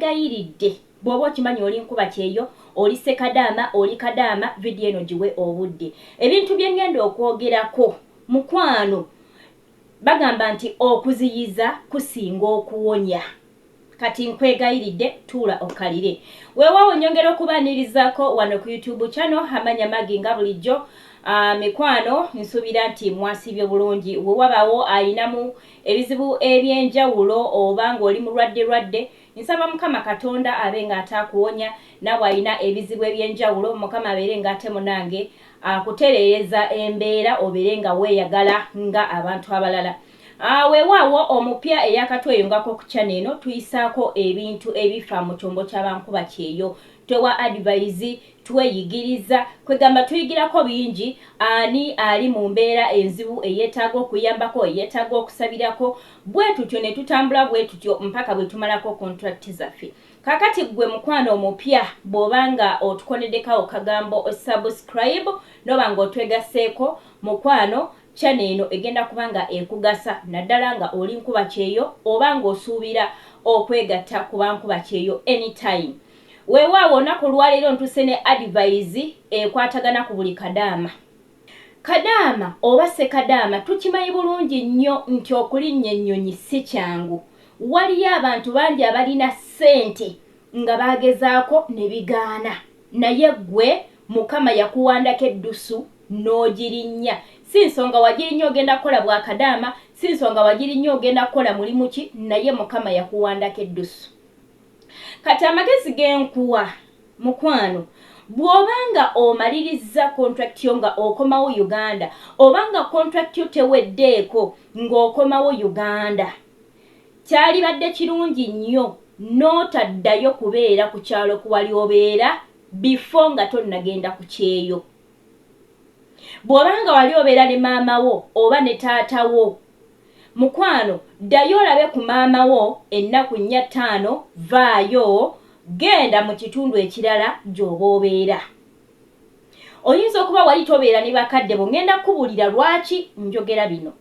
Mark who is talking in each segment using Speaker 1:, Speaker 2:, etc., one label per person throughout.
Speaker 1: nkwegayiridde bw'oba okimanyi oli nkuba kyeyo oli Sekadaama oli Kadaama vidiyo eno giwe obudde ebintu bye ngenda okwogerako mukwano bagamba nti okuziyiza kusinga okuwonya kati nkwegayiridde tuula okalire weewaawo nyongera okubaanirizaako wano ku YouTube channel amanya Maggie nga bulijjo mikwano nsuubira nti mwasibye bulungi we wabaawo ayinamu ebizibu ebyenjawulo oba ng'oli mulwadde nsaba Mukama Katonda abe ng'ataakuwonya nawe ayina ebizibu ebyenjawulo Mukama abeere ng'ate munange akutereereza embeera obeere nga weeyagala nga abantu abalala weewaawo omupya eyakatweyongako ku channel eno tuyisaako ebintu ebifa mu kyombo ky'abankuba kyeyo twewa advise tweyigiriza kwegamba tuyigirako bingi ani ali mu mbeera enzibu eyeetaaga okuyambako eyeetaaga okusabirako bwe tutyo ne tutambula bwe tutyo mpaka bwe tumalako contract zaffe kakati gwe mukwano omupya bw'obanga otukoneddekawo kagambo subscribe noba nga otwegaseeko mukwano channel eno egenda kubanga ekugasa naddala nga oli nkuba kyeyo oba nga osuubira okwegatta ku bankuba kyeyo anytime weewaawo olunaku lwaleero ntuse ne advise ekwatagana ku buli Kadaama oba Sekadaama tukimanyi bulungi nnyo nti okulinnya ennyonyi si kyangu waliyo abantu bangi abalina ssente nga bagezaako ne bigaana naye gwe Mukama yakuwandako eddusu n'ogirinnya si nsonga wagirinnya ogenda kukola bwa Kadaama si nsonga wagirinnya ogenda kukola mulimu ki naye Mukama yakuwandako eddusu kati amagezi g'enkuwa mukwano bw'obanga omaliriza contract yo nga okomawo Uganda obanga contract yo teweddeeko ng'okomawo Uganda kyalibadde kirungi nnyo n'otaddayo kubeera ku kyalo kuwali obeera before nga tonnagenda ku kyeyo bw'obanga wali obeera ne maama wo oba ne taata wo mukwano ddayo olabe ku maama wo ennaku 4-5 vaayo genda mu kitundu ekirala gy'oba obeera oyinza okuba wali tobeera ne bakadde bo ngenda kubuulira lwaki njogera bino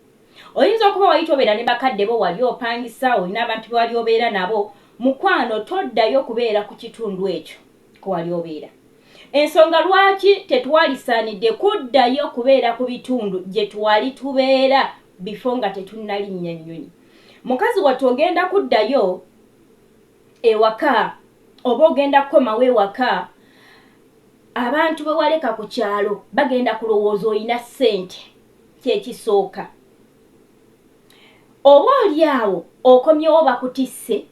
Speaker 1: oyinza okuba wali tobeera ne bakadde bo wali opangisa olina abantu be wali obeera nabo mukwano toddayo kubeera ku kitundu ekyo ku wali obeera ensonga lwaki tetwalisaanidde kuddayo kubeera ku bitundu gye twali tubeera before nga tetunnalinnya nnyonyi mukazi wattu ogenda kuddayo ewaka oba ogenda kukomawo ewaka abantu be waleka ku kyalo bagenda kulowooza olina ssente kyekisooka oba oli awo okomyewo bakutisse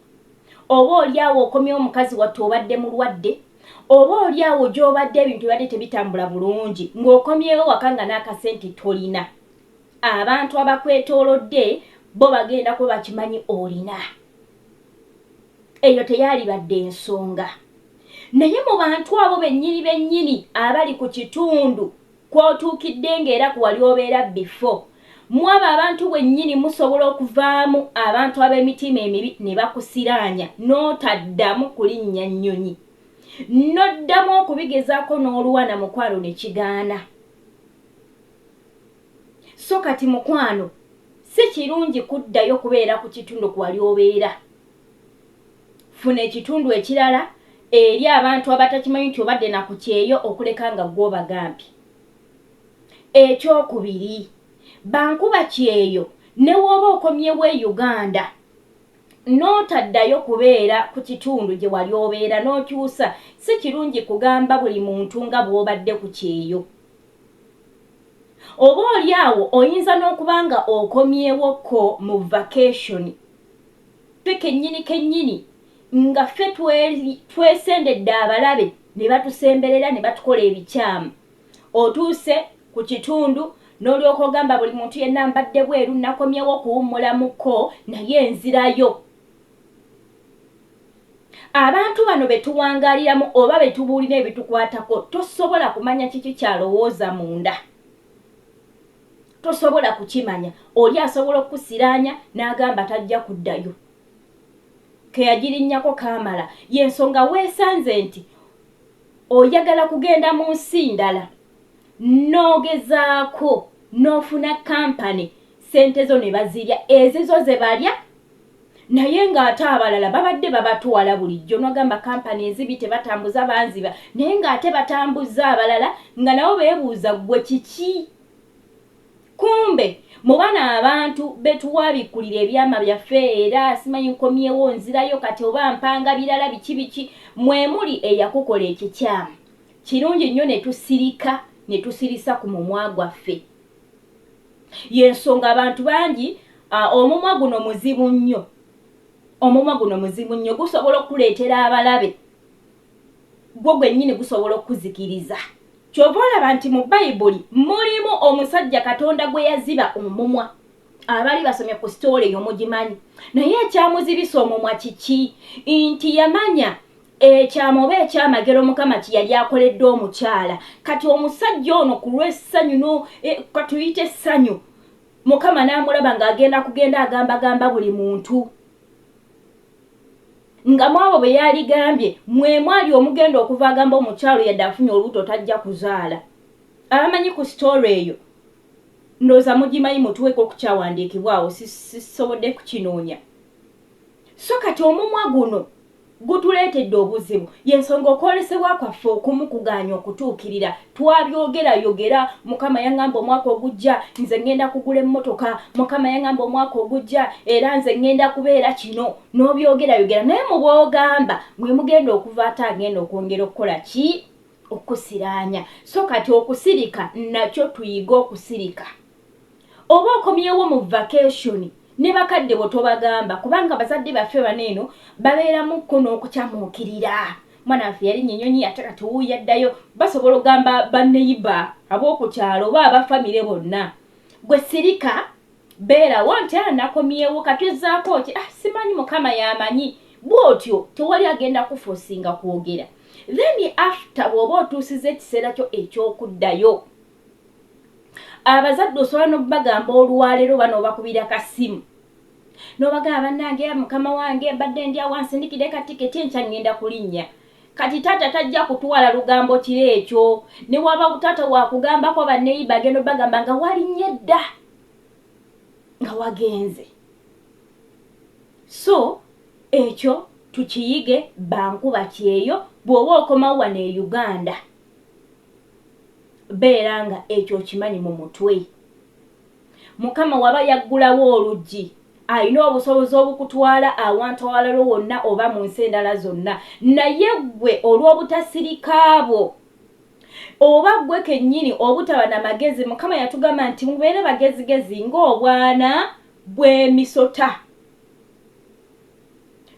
Speaker 1: oba oli awo okomyewo mukazi wattu obadde mulwadde oba oli awo gy'obadde ebintu bibadde tebitambula bulungi ng'okomyewo waka nga n'akasente tolina abantu abakwetoolodde bo bagenda kuba bakimanyi olina eyo teyalibadde ensonga naye mu bantu abo bennyini abali ku kitundu kw'otuukidde ng'era ku wali obeera before mwaba abantu bwennyini musobola okuvaamu abantu ab'emitima emibi ne bakusiraanya n'otaddamu kulinnya nnyonyi n'oddamu okubigezaako n'oluwana mukwano ne kigaana so kati mukwano si kirungi kuddayo kubeera ku kitundu ku wali obeera funa ekitundu ekirala eri abantu abatakimanyi nti obadde na ku kyeyo okuleka nga gw'obagambi ekyokubiri bankuba kyeyo ne w'oba okomyewo e Uganda n'otaddayo kubeera ku kitundu gye wali obeera n'okyusa si kirungi kugamba buli muntu nga bw'obadde ku kyeyo oba oli awo oyinza n'okuba nga okomyewoko mu vacation ffe kennyini nga ffe twesendedde abalabe ne batusemberera ne batukola ebikyamu otuuse ku kitundu n'olyoka ogamba buli muntu yenna mbadde bweru nakomyewo kuwummulamuko naye nzirayo abantu bano betuwangaaliramu oba betubuulira ebitukwatako tosobola kumanya kiki kyalowooza munda tosobola kukimanya oli asobola okusiraanya n'agamba tajja kuddayo keyagirinnyako kaamala yensonga weesanze nti oyagala kugenda mu nsi ndala n'ogezaako n'ofuna kampani sente zo ne bazirya ezizo ze balya naye ng'ate abalala babadde babatwala bulijjo n'ogamba kampani ezibi tebatambuza banziba naye ng'ate batambuza abalala nga nabo beebuuza gwe kiki kumbe mu bana abantu betuwabikulira ebyama byaffe era simanyi nkomyewo nzirayo kati oba mpanga birala biki mwe muli eyakukola ekikyamu kirungi nnyo ne tusirika ne tusirisa ku mumwa gwaffe y'ensonga abantu bangi omumwa guno muzibu nnyo gusobola okuleetera abalabe gwo gwennyini gusobola okuzikiriza kyova olaba nti mu bayibuli mulimu omusajja katonda gwe yaziba omumwa abali basomye ku sitoole eyo mugimanyi naye ekyamuzibisa omumwa kiki nti yamanya ekyama oba ekyamagero mukama kye yali akoledde omukyala kati omusajja ono ku lw'essanyu katuyite essanyu mukama n'amulaba ng'agenda agamba buli muntu nga mwabo bwe yaligambye mwe mwali omugenda okuva agamba omukyalo yadde afunye olubuto tajja kuzaala abamanyi ku sitoole eyo ndowooza mugimanyi mutuweeko okukyawandiikibwawo sisobodde kukinoonya so kati omumwa guno gutuleetedde obuzibu y'ensonga okwolesebwa kwaffe okumu kugaanya okutuukirira twabyogerayogera mukama yaŋŋamba omwaka ogujja nze ŋŋenda kugula emmotoka mukama yaŋŋamba omwaka ogujja era nze ŋŋenda kubeera kino n'obyogerayogera naye mu bwogamba mwe mugenda okuva ate agenda okwongera okukola ki okusiraanya so kati okusirika nakyo tuyiga okusirika oba okomyewo mu vacation ne bakadde bo tobagamba kubanga bazadde baffe baneeno babeeramukko n'okukyamuukirira mwana waffe yali nnyonyonyi ate kati wuuyo addayo basobola ogamba banneyiba ab'okukyalo oba abafamire bonna gwe sirika beerawo nti nakomyewo katuzzaako ki simanyi mukama yamanyi bw'otyo tewali agenda kufuusinga kwogera then after bw'oba otuusiza ekiseera kyo eky'okuddayo abazadde osobola n'okubagamba olwaleero bano bakubira kasimu n'obagamba bannange mukama wange mbadde ndi awansindikire katiketi enkya ŋŋenda kulinnya kati taata tajja kutwala lugambo kiro ekyo ne waba taata wakugambako banneyiba agenda obagamba nga walinnye dda nga wagenze so ekyo tukiyige bankuba kyeyo bw'oba okomawo wano e Uganda beera nga ekyo kimanyi mu mutwe mukama waba yaggulawo oluggi alina obusobozi obukutwala awantu awalala wonna oba mu nsi endala zonna naye gwe olw'obutasirikaabo oba gwe kennyini obutaba na magezi mukama yatugamba nti mubeere bagezigezi ng'obwana bw'emisota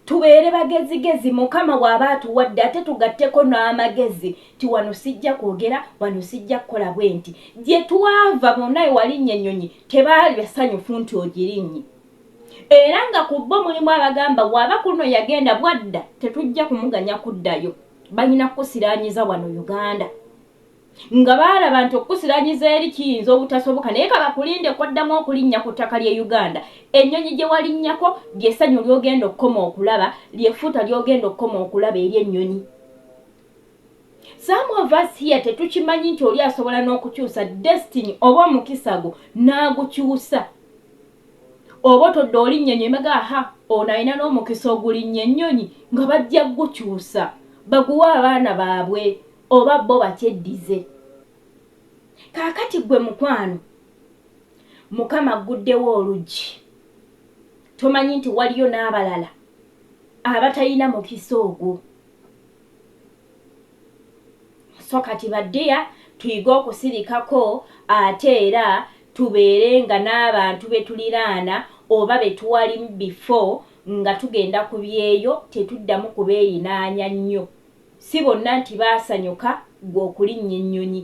Speaker 1: tubeere bagezigezi mukama bw'aba atuwadde ate tugatteko n'amagezi ti wano sijja kwogera wano sijja kukola bwe nti gye twava bonna ewalinnya ennyonyi tebaali basanyufu nti ogirinnye era nga ku bo mulimu abagamba bw'aba kuno yagenda bwadda tetujja kumuganya kuddayo balina kukusiraanyiza wano Uganda nga baalaba nti okukusiraanyiza eri kiyinza obutasoboka naye kabakulinde kwaddamu okulinnya ku ttaka lye Uganda ennyonyi gye walinnyako ly'essanyu ly'ogenda okukoma okulaba ly'effuta ly'ogenda okukoma okulaba eri ennyonyi some of us here tetukimanyi nti oli asobola n'okukyusa destiny oba omukisa gwo n'agukyusa oba todde olinnya ennyonyi maga ono alina n'omukisa ogulinnya ennyonyi nga bajja gukyusa baguwa abaana baabwe oba bo bakyeddize kaakati gwe mukwano mukama agguddewo oluggi tomanyi nti waliyo n'abalala abatalina mukisa ogwo so kati baddeya tuyiga okusirikako ate era tubeere nga n'abantu betuliraana oba betuwalimu before nga tugenda ku byeyo tetuddamu kubeeyinaanya nnyo si bonna nti baasanyuka gwe okulinnya ennyonyi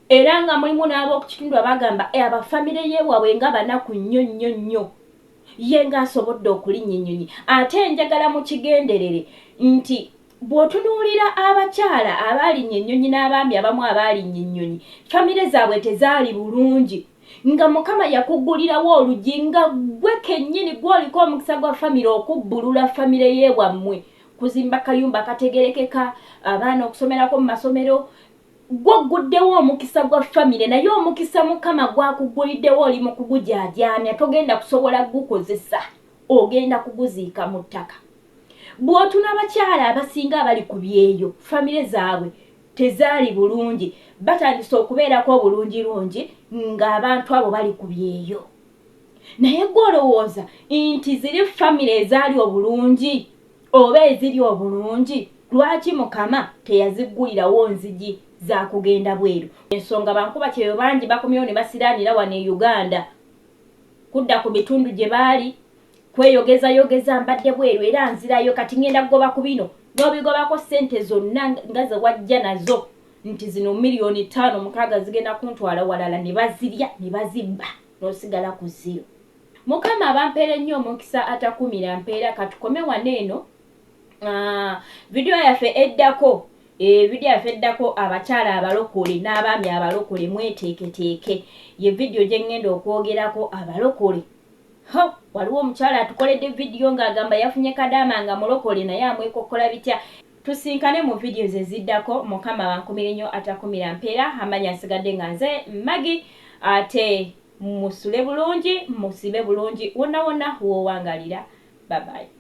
Speaker 1: era nga mulimu n'ab'okukitundu abagamba abafamire yeewabwe nga banaku nnyo ye ng'asobodde okulinnya ennyonyi ate njagala mu kigenderere nti bw'otunuulira abakyala abaalinya ennyonyi n'abaami abamu abaalinya ennyonyi famire zaabwe tezaali bulungi nga mukama yakuggulirawo oluggi nga gwe kennyini gw'oliko omukisa gwa famire okubbulula famire yeewammwe kuzimba kayumba kategerekeka abaana okusomerako mu masomero guddewo omukisa gwa family naye omukisa mukama gwakuguliddewo oli mu kugujaajaamya togenda kusobola gukozesa ogenda kuguziika mu ttaka bw'otuna abakyala abasinga abali ku byeyo family zaabwe tezaali bulungi batandise okubeerako obulungirungi ng'abantu abo bali ku byeyo naye gw'olowooza nti ziri family ezaali obulungi oba eziri obulungi lwaki mukama teyazigulirawo nzigi za kugenda bweru ensonga bankuba kyeyo bangi bakomyewo ne basiraanira wano e Uganda kudda ku bitundu gye baali kweyogeza mbadde bweru era nzirayo kati ngenda kugoba ku bino n'obigobako ssente zonna nga ze wajja nazo nti zino miliyoni 5-6 zigenda kuntwala walala ne bazirya ne bazibba n'osigala ku zero. Mukama abampeera nnyo omukisa atakumira mpeera katukome wano eno video yaffe eddako abakyala abalokole n'abaami abalokole mweteeketeeke ye video gye ngenda okwogerako abalokole. Waliwo omukyala atukoledde video ng'agamba yafunye kadaama nga mulokole naye amwekokkola bitya. Tusinkane mu video eziddako. Mukama bankumire nnyo atakumira mpeera amanya nsigadde nga nze Maggie ate musule bulungi musibe bulungi wonna wonna woowangalira. Bye bye.